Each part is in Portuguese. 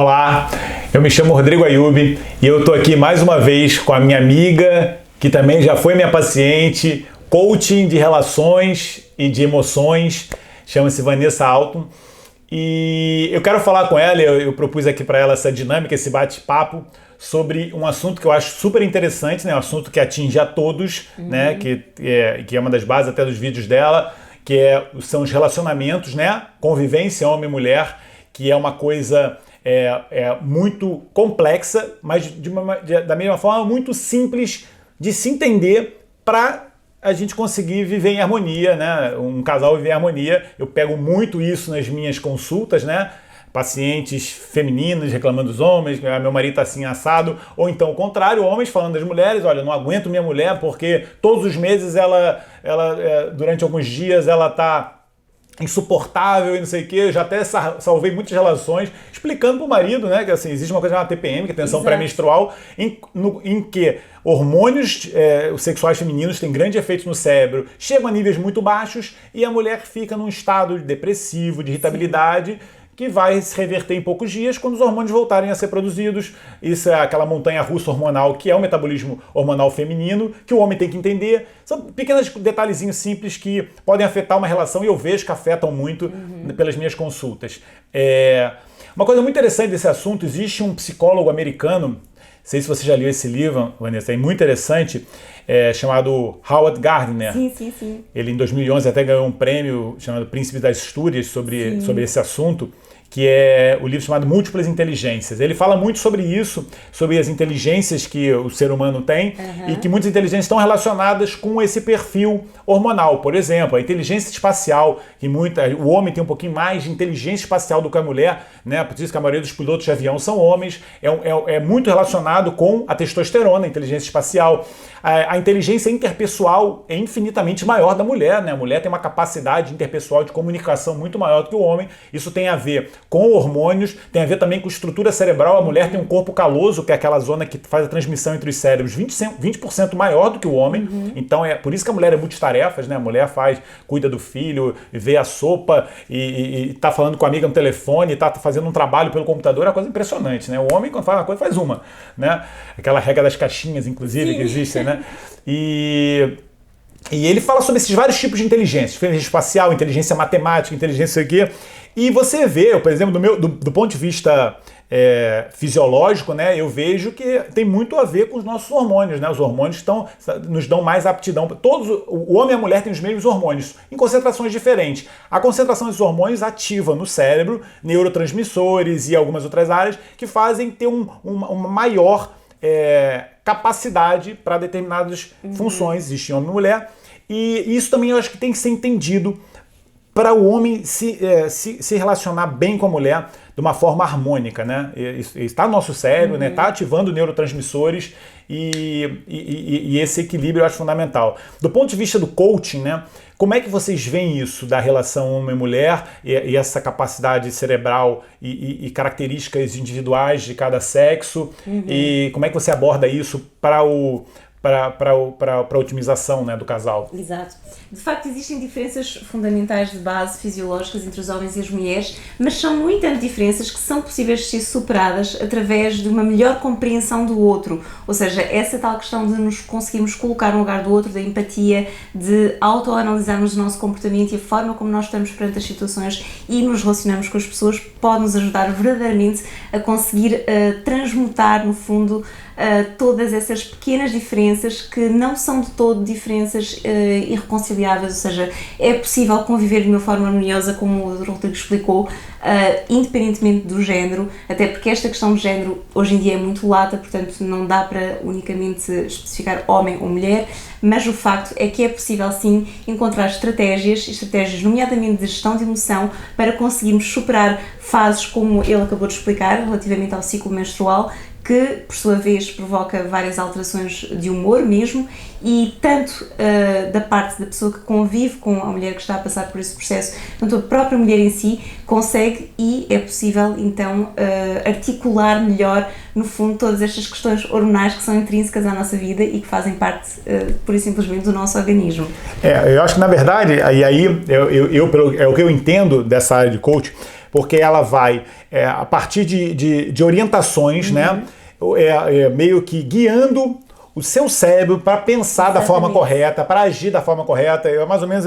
Olá, eu me chamo Rodrigo Ayub e eu tô aqui mais uma vez com a minha amiga, que também já foi minha paciente, coaching de relações e de emoções, chama-se Vanessa Alton. E eu quero falar com ela, eu propus aqui para ela essa dinâmica, esse bate-papo sobre um assunto que eu acho super interessante, né? Um assunto que atinge a todos, né? Que é uma das bases até dos vídeos dela, são os relacionamentos, né? Convivência homem e mulher, que é uma coisa muito complexa, mas da mesma forma muito simples de se entender para a gente conseguir viver em harmonia, né? Um casal viver em harmonia. Eu pego muito isso nas minhas consultas, né? Pacientes femininos reclamando dos homens, meu marido tá assim assado, ou então o contrário, homens falando das mulheres, olha, não aguento minha mulher porque todos os meses ela durante alguns dias ela tá insuportável e não sei o que. Eu já até salvei muitas relações explicando pro marido, né, que assim, existe uma coisa chamada TPM, que é tensão pré-menstrual, em que hormônios sexuais femininos têm grande efeito no cérebro, chegam a níveis muito baixos e a mulher fica num estado depressivo, de irritabilidade, que vai se reverter em poucos dias quando os hormônios voltarem a ser produzidos. Isso é aquela montanha-russa hormonal, que é o metabolismo hormonal feminino, que o homem tem que entender. São pequenos detalhezinhos simples que podem afetar uma relação e eu vejo que afetam muito pelas minhas consultas. Uma coisa muito interessante desse assunto, existe um psicólogo americano, não sei se você já leu esse livro, Vanessa, é muito interessante, chamado Howard Gardner. Sim. Ele, em 2011, até ganhou um prêmio chamado Príncipe das Astúrias sobre esse assunto, que é o livro chamado Múltiplas Inteligências. Ele fala muito sobre isso, sobre as inteligências que o ser humano tem e que muitas inteligências estão relacionadas com esse perfil hormonal. Por exemplo, a inteligência espacial, que o homem tem um pouquinho mais de inteligência espacial do que a mulher, né? Por isso que a maioria dos pilotos de avião são homens, é muito relacionado com a testosterona, a inteligência espacial. A inteligência interpessoal é infinitamente maior da mulher, né? A mulher tem uma capacidade interpessoal de comunicação muito maior do que o homem. Isso tem a ver com hormônios, tem a ver também com estrutura cerebral. A mulher tem um corpo caloso, que é aquela zona que faz a transmissão entre os cérebros, 20% maior do que o homem. Então é por isso que a mulher é multitarefas, né? A mulher cuida do filho, vê a sopa e tá falando com a amiga no telefone, tá fazendo um trabalho pelo computador, é uma coisa impressionante, né? O homem, quando faz uma coisa, faz uma, né? Aquela regra das caixinhas, inclusive, que existem, né? E ele fala sobre esses vários tipos de inteligência, inteligência espacial, inteligência matemática, inteligência aqui. E você vê, por exemplo, do ponto de vista fisiológico, né, eu vejo que tem muito a ver com os nossos hormônios, né? Os hormônios nos dão mais aptidão. O homem e a mulher têm os mesmos hormônios, em concentrações diferentes. A concentração desses hormônios ativa no cérebro neurotransmissores e algumas outras áreas que fazem ter uma maior capacidade para determinadas funções, existe homem e mulher, e isso também eu acho que tem que ser entendido para o homem se relacionar bem com a mulher de uma forma harmônica, né? Está no nosso cérebro, né? Está ativando neurotransmissores e esse equilíbrio eu acho fundamental. Do ponto de vista do coaching, né? Como é que vocês veem isso da relação homem-mulher e essa capacidade cerebral e características individuais de cada sexo? E como é que você aborda isso para a otimização, né, do casal? Exato. De facto, existem diferenças fundamentais de base fisiológicas entre os homens e as mulheres, mas são, no entanto, diferenças que são possíveis de ser superadas através de uma melhor compreensão do outro. Ou seja, essa tal questão de nos conseguirmos colocar no lugar do outro, da empatia, de autoanalisarmos o nosso comportamento e a forma como nós estamos perante as situações e nos relacionamos com as pessoas, pode nos ajudar verdadeiramente a conseguir transmutar, no fundo, todas essas pequenas diferenças que não são de todo diferenças irreconciliáveis, ou seja, é possível conviver de uma forma harmoniosa, como o Rodrigo explicou, independentemente do género, até porque esta questão de género hoje em dia é muito lata, portanto não dá para unicamente especificar homem ou mulher, mas o facto é que é possível sim encontrar estratégias nomeadamente de gestão de emoção, para conseguirmos superar fases como ele acabou de explicar relativamente ao ciclo menstrual, que, por sua vez, provoca várias alterações de humor mesmo, e tanto da parte da pessoa que convive com a mulher que está a passar por esse processo, tanto a própria mulher em si consegue e é possível, então, articular melhor, no fundo, todas estas questões hormonais que são intrínsecas à nossa vida e que fazem parte, pura e simplesmente, do nosso organismo. Eu acho que, na verdade, é o que eu entendo dessa área de coaching. porque ela vai, a partir de orientações, né, meio que guiando o seu cérebro para pensar da forma correta, para agir da forma correta. Mais ou menos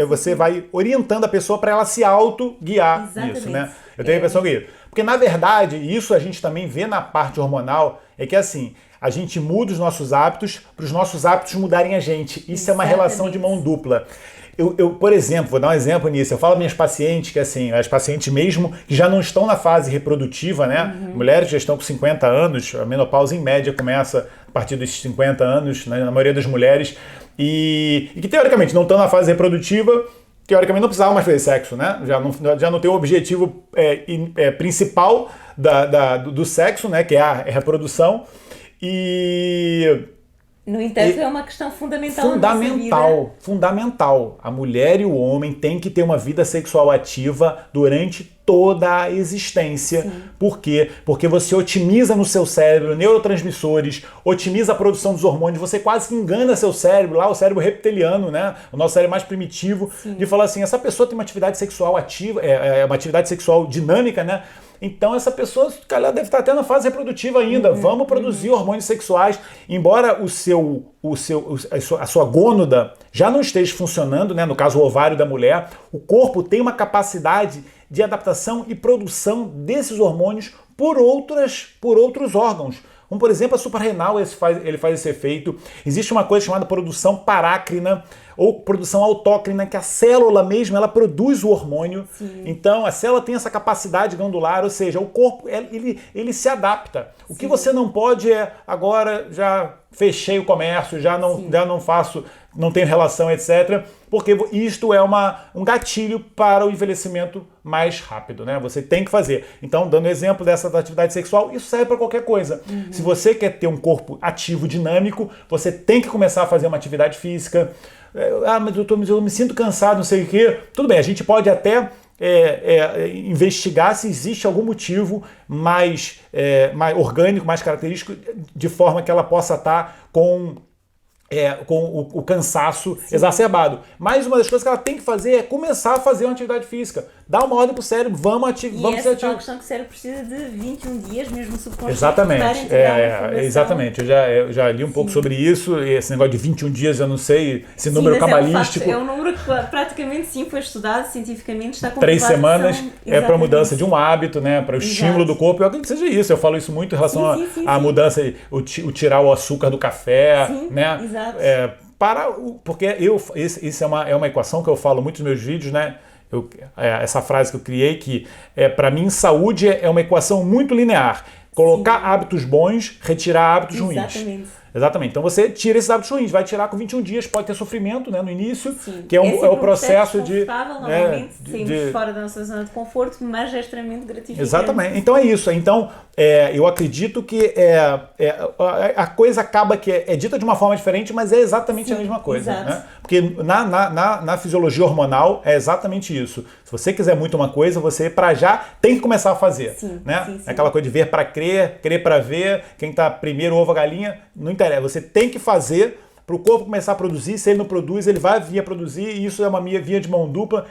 você vai orientando a pessoa para ela se auto-guiar nisso, né? Eu tenho a impressão que porque, na verdade, isso a gente também vê na parte hormonal, é que assim, a gente muda os nossos hábitos para os nossos hábitos mudarem a gente. Isso é uma relação de mão dupla. Eu, por exemplo, vou dar um exemplo nisso. Eu falo para minhas pacientes que, assim, as pacientes mesmo que já não estão na fase reprodutiva, né? Mulheres que já estão com 50 anos, a menopausa em média começa a partir dos 50 anos, né? Na maioria das mulheres, e que teoricamente não estão na fase reprodutiva, teoricamente não precisavam mais fazer sexo, né? Já não tem o objetivo principal do sexo, né? Que é a reprodução. No entanto, é uma questão fundamental. Fundamental. A mulher e o homem têm que ter uma vida sexual ativa durante toda a existência. Sim. Por quê? Porque você otimiza no seu cérebro neurotransmissores, otimiza a produção dos hormônios, você quase que engana seu cérebro, lá o cérebro reptiliano, né? O nosso cérebro mais primitivo, de falar assim, essa pessoa tem uma atividade sexual ativa, uma atividade sexual dinâmica, né? Então essa pessoa, calhar, deve estar até na fase reprodutiva ainda. Vamos produzir hormônios sexuais. Embora a sua gônada já não esteja funcionando, né? No caso o ovário da mulher, o corpo tem uma capacidade de adaptação e produção desses hormônios por outros órgãos. Como, por exemplo, a suprarrenal, ele faz esse efeito. Existe uma coisa chamada produção parácrina ou produção autócrina, que a célula mesmo, ela produz o hormônio. Sim. Então, a célula tem essa capacidade glandular, ou seja, o corpo, ele se adapta. O que você não pode agora já fechei o comércio, já não faço, não tenho relação, etc., porque isto é um gatilho para o envelhecimento mais rápido, né? Você tem que fazer. Então, dando exemplo dessa atividade sexual, isso serve para qualquer coisa. Se você quer ter um corpo ativo, dinâmico, você tem que começar a fazer uma atividade física. Mas eu me sinto cansado, não sei o quê. Tudo bem, a gente pode até investigar se existe algum motivo mais orgânico, mais característico, de forma que ela possa estar com o cansaço exacerbado. Mas uma das coisas que ela tem que fazer é começar a fazer uma atividade física. Dá uma ordem pro cérebro, vamos ser ativos. E essa questão que o cérebro precisa de 21 dias, mesmo subconsciente. Exatamente. Eu já li um pouco sobre isso, esse negócio de 21 dias, eu não sei, esse número cabalístico. É um número que praticamente foi estudado cientificamente, está comprovado. 3 semanas para a mudança de um hábito, né, para o estímulo do corpo. Eu acredito que seja isso, eu falo isso muito em relação à mudança, o tirar o açúcar do café, né? Exato. Porque isso é uma equação que eu falo muito nos meus vídeos, né? Essa frase que eu criei, que para mim saúde é uma equação muito linear. Colocar hábitos bons, retirar hábitos ruins. Exatamente. Então você tira esses hábitos ruins, vai tirar com 21 dias, pode ter sofrimento, né, no início, que é o processo de... Normalmente saímos fora da nossa zona de conforto, mas é extremamente gratificante. Exatamente. Então é isso. Então eu acredito que a coisa acaba que é dita de uma forma diferente, mas é exatamente a mesma coisa. Né? Porque na fisiologia hormonal é exatamente isso. Se você quiser muito uma coisa, você para já tem que começar a fazer. Né? É aquela coisa de ver para crer, crer para ver, quem está primeiro ovo a galinha, não interessa. Você tem que fazer para o corpo começar a produzir. Se ele não produz, ele vai vir a produzir, e isso é uma via de mão dupla.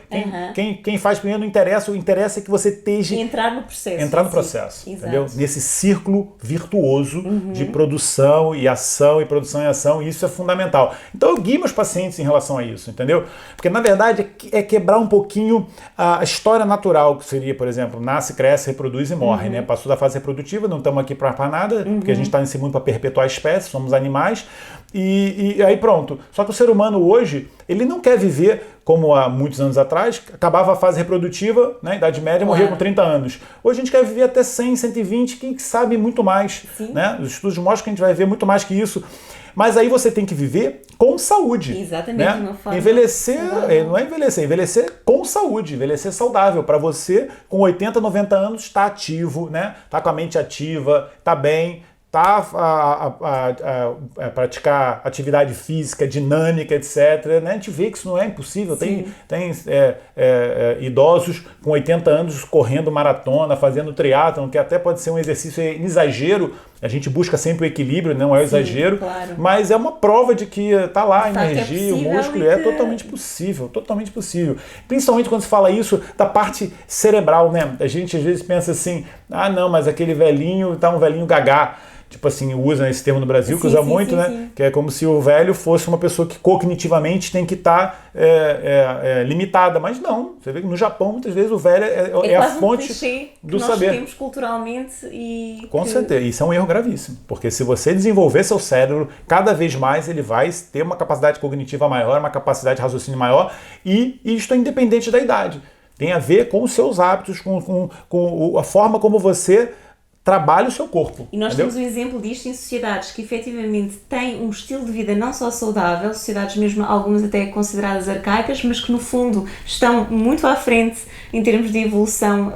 Quem faz primeiro não interessa, o interessa é que você esteja... Entrar no processo. Entendeu? Nesse círculo virtuoso de produção e ação, e produção e ação, e isso é fundamental. Então eu guio meus pacientes em relação a isso, entendeu? Porque na verdade é quebrar um pouquinho a história natural, que seria, por exemplo, nasce, cresce, reproduz e morre, né? Passou da fase reprodutiva, não estamos aqui para nada, porque a gente está nesse mundo para perpetuar a espécie, somos animais, e aí pronto. Só que o ser humano hoje, ele não quer viver como há muitos anos atrás, acabava a fase reprodutiva, né, Idade Média, morria com 30 anos. Hoje a gente quer viver até 100, 120, quem sabe muito mais. Né? Os estudos mostram que a gente vai ver muito mais que isso. Mas aí você tem que viver com saúde. Exatamente. Né? Uma forma envelhecer com saúde, envelhecer saudável, para você com 80, 90 anos estar ativo, né? Tá com a mente ativa, tá bem, a praticar atividade física, dinâmica, etc., né? A gente vê que isso não é impossível. Tem idosos com 80 anos correndo maratona, fazendo triatlon, que até pode ser um exercício em exagero. A gente busca sempre o equilíbrio, não é o exagero, claro. Mas é uma prova de que está lá a energia, é o músculo, é totalmente possível. Principalmente quando se fala isso da parte cerebral, né? A gente às vezes pensa assim, não, mas aquele velhinho tá um velhinho gagá. Tipo assim, usa esse termo no Brasil, que usa muito, né? Sim. Que é como se o velho fosse uma pessoa que cognitivamente tem que estar limitada. Mas não, você vê que no Japão, muitas vezes, o velho é a fonte do saber. Nós temos culturalmente e... Com certeza, isso é um erro gravíssimo. Porque se você desenvolver seu cérebro, cada vez mais ele vai ter uma capacidade cognitiva maior, uma capacidade de raciocínio maior, e isto é independente da idade. Tem a ver com os seus hábitos, com a forma como você trabalha o seu corpo. E nós temos um exemplo disto em sociedades que efetivamente têm um estilo de vida não só saudável, sociedades mesmo algumas até consideradas arcaicas, mas que no fundo estão muito à frente em termos de evolução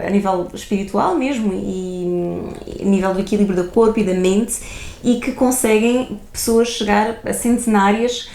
a nível espiritual mesmo e a nível do equilíbrio do corpo e da mente, e que conseguem pessoas chegar a centenárias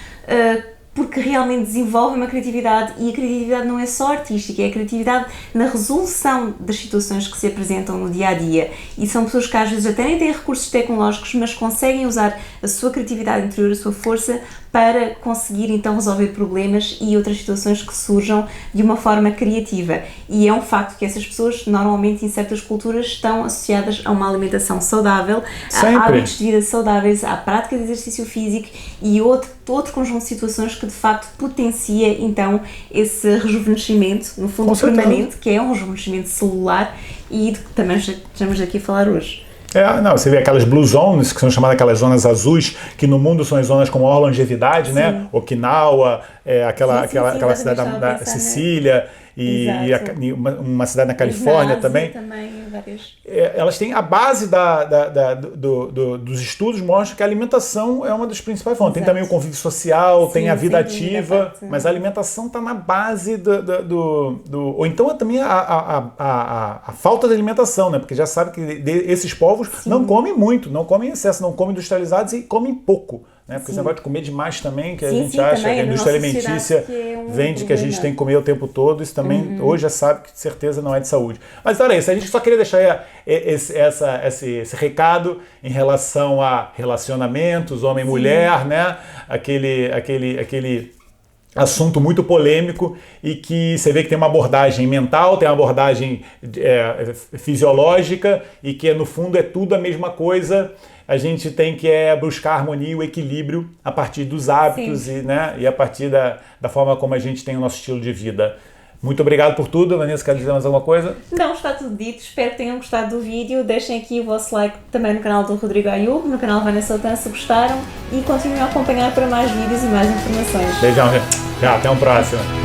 porque realmente desenvolvem uma criatividade, e a criatividade não é só artística, é a criatividade na resolução das situações que se apresentam no dia-a-dia, e são pessoas que às vezes até nem têm recursos tecnológicos, mas conseguem usar a sua criatividade interior, a sua força, para conseguir então resolver problemas e outras situações que surjam de uma forma criativa. E é um facto que essas pessoas normalmente em certas culturas estão associadas a uma alimentação saudável, a hábitos de vida saudáveis, à prática de exercício físico e outro conjunto de situações que de facto potencia então esse rejuvenescimento, no fundo permanente, que é um rejuvenescimento celular, e de que também estamos aqui a falar hoje. Você vê aquelas blue zones, que são chamadas aquelas zonas azuis, que no mundo são as zonas com maior longevidade, sim, né? Okinawa, aquela cidade da Sicília, e uma cidade na Califórnia também. Elas têm a base dos estudos, mostra que a alimentação é uma das principais fontes. Tem também o convívio social, tem a vida ativa, mas a alimentação está na base ou então também a falta de alimentação, né? Porque já sabe que esses povos não comem muito, não comem em excesso, não comem industrializados e comem pouco. Né? Porque esse negócio de comer demais também, que a gente acha que a indústria alimentícia vende que a gente tem que comer o tempo todo, isso também hoje já sabe que de certeza não é de saúde. Mas olha isso, a gente só queria deixar esse recado em relação a relacionamentos, homem e mulher, né? Aquele assunto muito polêmico, e que você vê que tem uma abordagem mental, tem uma abordagem fisiológica, e que no fundo é tudo a mesma coisa. A gente tem que buscar a harmonia e o equilíbrio a partir dos hábitos e a partir da forma como a gente tem o nosso estilo de vida. Muito obrigado por tudo. Vanessa, quer dizer mais alguma coisa? Não, está tudo dito. Espero que tenham gostado do vídeo. Deixem aqui o vosso like também no canal do Rodrigo Ayub, no canal Vanessa Otan, se gostaram, e continuem a acompanhar para mais vídeos e mais informações. Beijão, gente. Até um próximo.